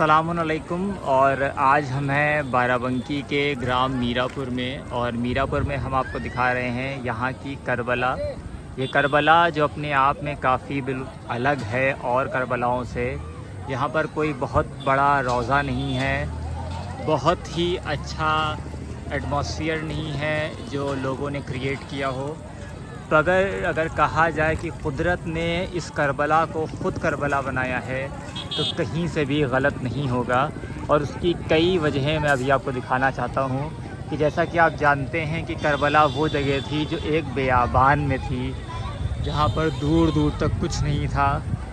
अस्सलामुअलैकुम। और आज हम हैं बाराबंकी के ग्राम मीरापुर में, और मीरापुर में हम आपको दिखा रहे हैं यहाँ की करबला। ये करबला जो अपने आप में काफ़ी अलग है और करबलाओं से। यहाँ पर कोई बहुत बड़ा रोज़ा नहीं है, बहुत ही अच्छा एटमॉस्फेयर नहीं है जो लोगों ने क्रिएट किया हो। तो अगर कहा जाए कि कुदरत ने इस करबला को ख़ुद करबला बनाया है तो कहीं से भी गलत नहीं होगा। और उसकी कई वजहें मैं अभी आपको दिखाना चाहता हूँ कि जैसा कि आप जानते हैं कि करबला वो जगह थी जो एक बियाबान में थी, जहाँ पर दूर दूर तक कुछ नहीं था।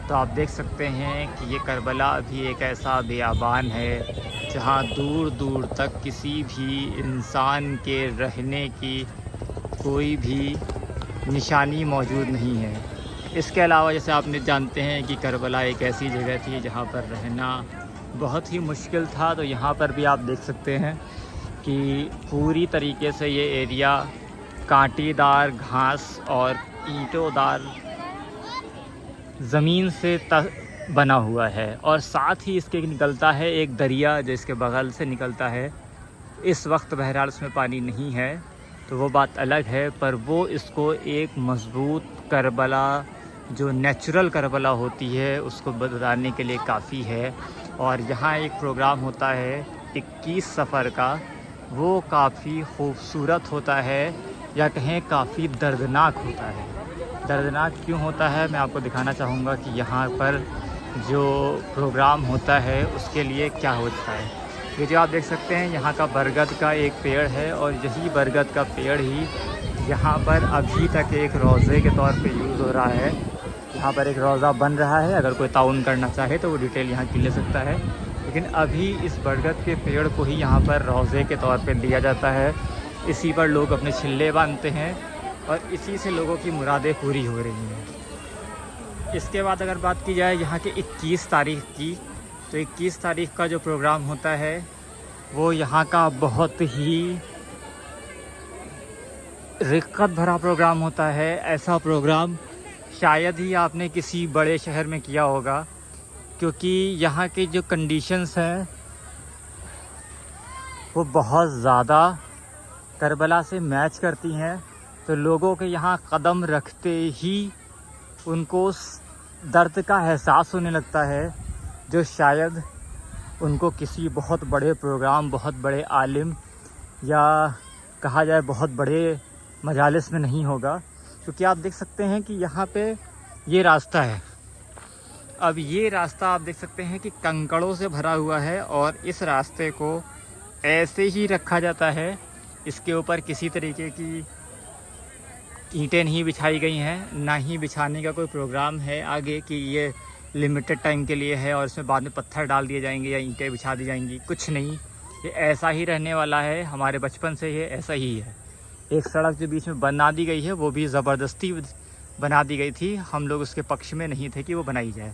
तो आप देख सकते हैं कि ये करबला अभी एक ऐसा बियाबान है जहाँ दूर दूर तक किसी भी इंसान के रहने की कोई भी निशानी मौजूद नहीं है। इसके अलावा जैसे आपने जानते हैं कि करबला एक ऐसी जगह थी जहाँ पर रहना बहुत ही मुश्किल था। तो यहाँ पर भी आप देख सकते हैं कि पूरी तरीके से ये एरिया कांटेदार घास और ईंटोदार ज़मीन से बना हुआ है, और साथ ही इसके निकलता है एक दरिया जो इसके बगल से निकलता है। इस वक्त बहरहाल उसमें पानी नहीं है तो वो बात अलग है, पर वो इसको एक मज़बूत करबला जो नेचुरल करबला होती है उसको बताने के लिए काफ़ी है। और यहाँ एक प्रोग्राम होता है 21 सफ़र का, वो काफ़ी खूबसूरत होता है, या कहें काफ़ी दर्दनाक होता है। दर्दनाक क्यों होता है मैं आपको दिखाना चाहूँगा कि यहाँ पर जो प्रोग्राम होता है उसके लिए क्या होता है। ये जो आप देख सकते हैं यहाँ का बरगद का एक पेड़ है, और यही बरगद का पेड़ ही यहाँ पर अभी तक एक रोज़े के तौर पे यूज़ हो रहा है। यहाँ पर एक रोज़ा बन रहा है, अगर कोई ताउन करना चाहे तो वो डिटेल यहाँ की ले सकता है। लेकिन अभी इस बरगद के पेड़ को ही यहाँ पर रोज़े के तौर पे लिया जाता है। इसी पर लोग अपने छिल्ले बांधते हैं और इसी से लोगों की मुरादें पूरी हो रही हैं। इसके बाद अगर बात की जाए यहाँ के 21 तारीख़ की, तो 21 तारीख़ का जो प्रोग्राम होता है वो यहाँ का बहुत ही रिक्कत भरा प्रोग्राम होता है। ऐसा प्रोग्राम शायद ही आपने किसी बड़े शहर में किया होगा, क्योंकि यहाँ की जो कंडीशंस हैं वो बहुत ज़्यादा करबला से मैच करती हैं। तो लोगों के यहाँ कदम रखते ही उनको दर्द का एहसास होने लगता है, जो शायद उनको किसी बहुत बड़े प्रोग्राम, बहुत बड़े आलिम, या कहा जाए बहुत बड़े मजालिस में नहीं होगा। क्योंकि आप देख सकते हैं कि यहाँ पे ये रास्ता है। अब ये रास्ता आप देख सकते हैं कि कंकड़ों से भरा हुआ है, और इस रास्ते को ऐसे ही रखा जाता है। इसके ऊपर किसी तरीके की ईंटें नहीं बिछाई गई हैं, ना ही बिछाने का कोई प्रोग्राम है आगे कि ये लिमिटेड टाइम के लिए है और इसमें बाद में पत्थर डाल दिए जाएंगे या ईंटें बिछा दी जाएंगी। कुछ नहीं, ये ऐसा ही रहने वाला है। हमारे बचपन से ये ऐसा ही है। एक सड़क जो बीच में बना दी गई है वो भी ज़बरदस्ती बना दी गई थी, हम लोग उसके पक्ष में नहीं थे कि वो बनाई जाए।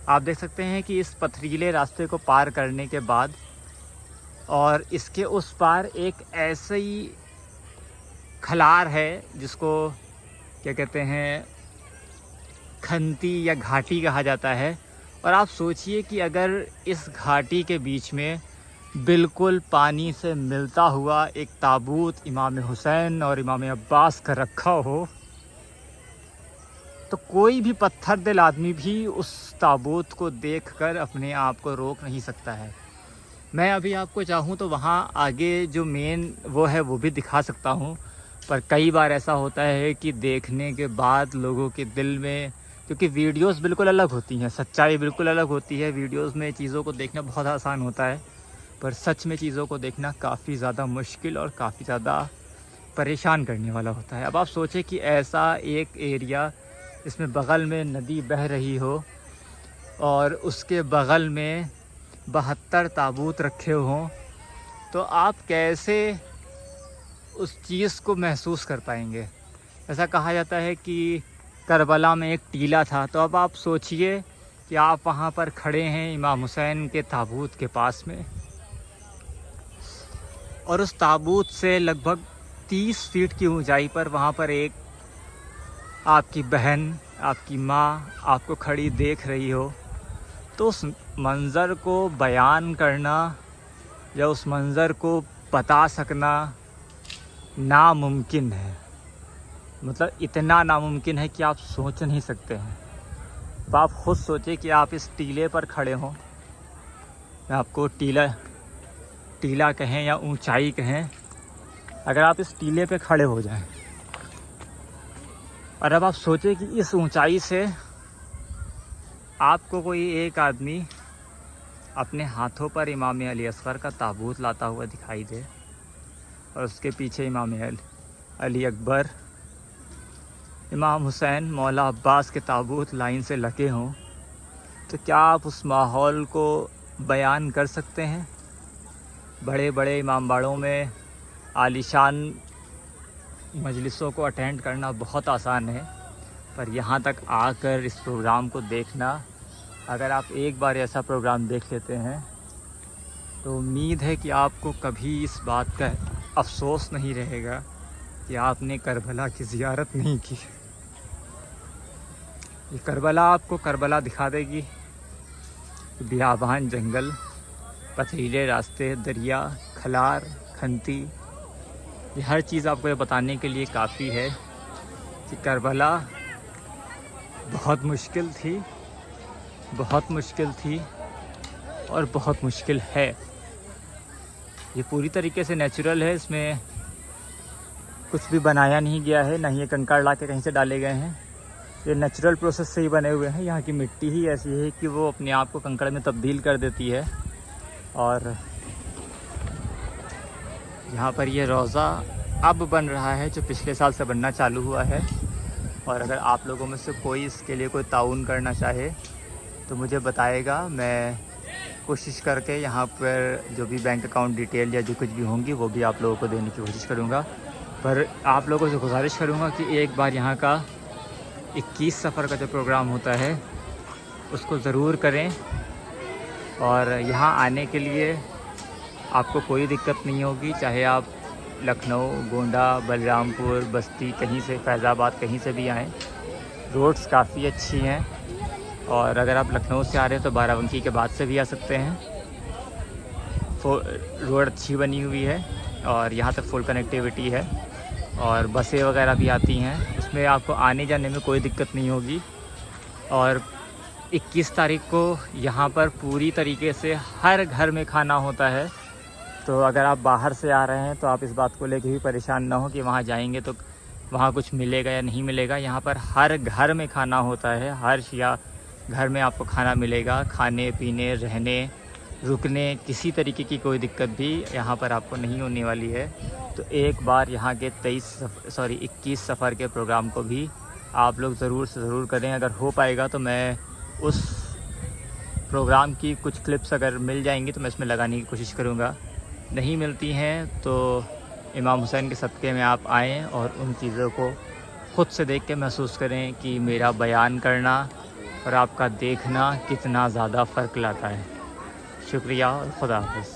आप देख सकते हैं कि इस पथरीले रास्ते को पार करने के बाद और इसके उस पार एक ऐसे ही खलार है जिसको क्या कहते हैं, खंती या घाटी कहा जाता है। और आप सोचिए कि अगर इस घाटी के बीच में बिल्कुल पानी से मिलता हुआ एक ताबूत इमाम हुसैन और इमाम अब्बास का रखा हो, तो कोई भी पत्थर दिल आदमी भी उस ताबूत को देखकर अपने आप को रोक नहीं सकता है। मैं अभी आपको चाहूँ तो वहाँ आगे जो मेन वो है वो भी दिखा सकता हूँ, पर कई बार ऐसा होता है कि देखने के बाद लोगों के दिल में, क्योंकि वीडियोस बिल्कुल अलग होती हैं, सच्चाई बिल्कुल अलग होती है। वीडियोस में चीज़ों को देखना बहुत आसान होता है, पर सच में चीज़ों को देखना काफ़ी ज़्यादा मुश्किल और काफ़ी ज़्यादा परेशान करने वाला होता है। अब आप सोचें कि ऐसा एक एरिया, इसमें बग़ल में नदी बह रही हो और उसके बग़ल में 72 ताबूत रखे हों, तो आप कैसे उस चीज़ को महसूस कर पाएंगे। ऐसा कहा जाता है कि करबला में एक टीला था, तो अब आप सोचिए कि आप वहाँ पर खड़े हैं इमाम हुसैन के ताबूत के पास में, और उस ताबूत से लगभग 30 फीट की ऊंचाई पर वहाँ पर एक आपकी बहन, आपकी माँ आपको खड़ी देख रही हो। तो उस मंज़र को बयान करना या उस मंज़र को बता सकना नामुमकिन है। मतलब इतना नामुमकिन है कि आप सोच नहीं सकते हैं। तो आप खुद सोचिए कि आप इस टीले पर खड़े हों, मैं आपको टीला कहें या ऊंचाई कहें, अगर आप इस टीले पे खड़े हो जाएं और अब आप सोचिए कि इस ऊंचाई से आपको कोई एक आदमी अपने हाथों पर इमाम अली असग़र का ताबूत लाता हुआ दिखाई दे और उसके पीछे इमाम अली अकबर, इमाम हुसैन, मौला अब्बास के ताबूत लाइन से लगे हों, तो क्या आप उस माहौल को बयान कर सकते हैं? बड़े बड़े इमाम बाड़ों में आलीशान मजलिसों को अटेंड करना बहुत आसान है, पर यहाँ तक आकर इस प्रोग्राम को देखना, अगर आप एक बार ऐसा प्रोग्राम देख लेते हैं तो उम्मीद है कि आपको कभी इस बात का अफसोस नहीं रहेगा कि आपने करबला की ज़ियारत नहीं की। ये करबला आपको करबला दिखा देगी। बियाबान जंगल, पथरीले रास्ते, दरिया, खलार, खंती, ये हर चीज़ आपको ये बताने के लिए काफ़ी है कि करबला बहुत मुश्किल थी और बहुत मुश्किल है। ये पूरी तरीके से नेचुरल है, इसमें कुछ भी बनाया नहीं गया है, ना ही ये कंकड़ ला के कहीं से डाले गए हैं। ये नेचुरल प्रोसेस से ही बने हुए हैं। यहाँ की मिट्टी ही ऐसी है कि वो अपने आप को कंकड़ में तब्दील कर देती है। और यहाँ पर ये रोज़ा अब बन रहा है, जो पिछले साल से बनना चालू हुआ है। और अगर आप लोगों में से कोई इसके लिए कोई ताउन करना चाहे तो मुझे बताएगा, मैं कोशिश करके यहाँ पर जो भी बैंक अकाउंट डिटेल या जो कुछ भी होंगी वो भी आप लोगों को देने की कोशिश करूँगा। पर आप लोगों से गुजारिश करूँगा कि एक बार यहाँ का 21 सफ़र का जो प्रोग्राम होता है उसको ज़रूर करें। और यहाँ आने के लिए आपको कोई दिक्कत नहीं होगी, चाहे आप लखनऊ, गोंडा, बलरामपुर, बस्ती, कहीं से, फैज़ाबाद, कहीं से भी आएँ। रोड्स काफ़ी अच्छी हैं और अगर आप लखनऊ से आ रहे हैं तो बाराबंकी के बाद से भी आ सकते हैं। रोड अच्छी बनी हुई है और यहाँ तक फुल कनेक्टिविटी है और बसें वगैरह भी आती हैं, उसमें आपको आने जाने में कोई दिक्कत नहीं होगी। और 21 तारीख को यहाँ पर पूरी तरीके से हर घर में खाना होता है। तो अगर आप बाहर से आ रहे हैं तो आप इस बात को लेकर भी परेशान ना हो कि वहाँ जाएंगे तो वहाँ कुछ मिलेगा या नहीं मिलेगा। यहाँ पर हर घर में खाना होता है, हर शिया घर में आपको खाना मिलेगा। खाने पीने, रहने, रुकने, किसी तरीके की कोई दिक्कत भी यहाँ पर आपको नहीं होने वाली है। तो एक बार यहाँ के 21 सफ़र के प्रोग्राम को भी आप लोग ज़रूर से ज़रूर करें। अगर हो पाएगा तो मैं उस प्रोग्राम की कुछ क्लिप्स अगर मिल जाएंगी तो मैं इसमें लगाने की कोशिश करूँगा। नहीं मिलती हैं तो इमाम हुसैन के सदक़े में आप आएँ और उन चीज़ों को ख़ुद से देख के महसूस करें कि मेरा बयान करना और आपका देखना कितना ज़्यादा फ़र्क लाता है। शुक्रिया और खुदा हाफ़िज़।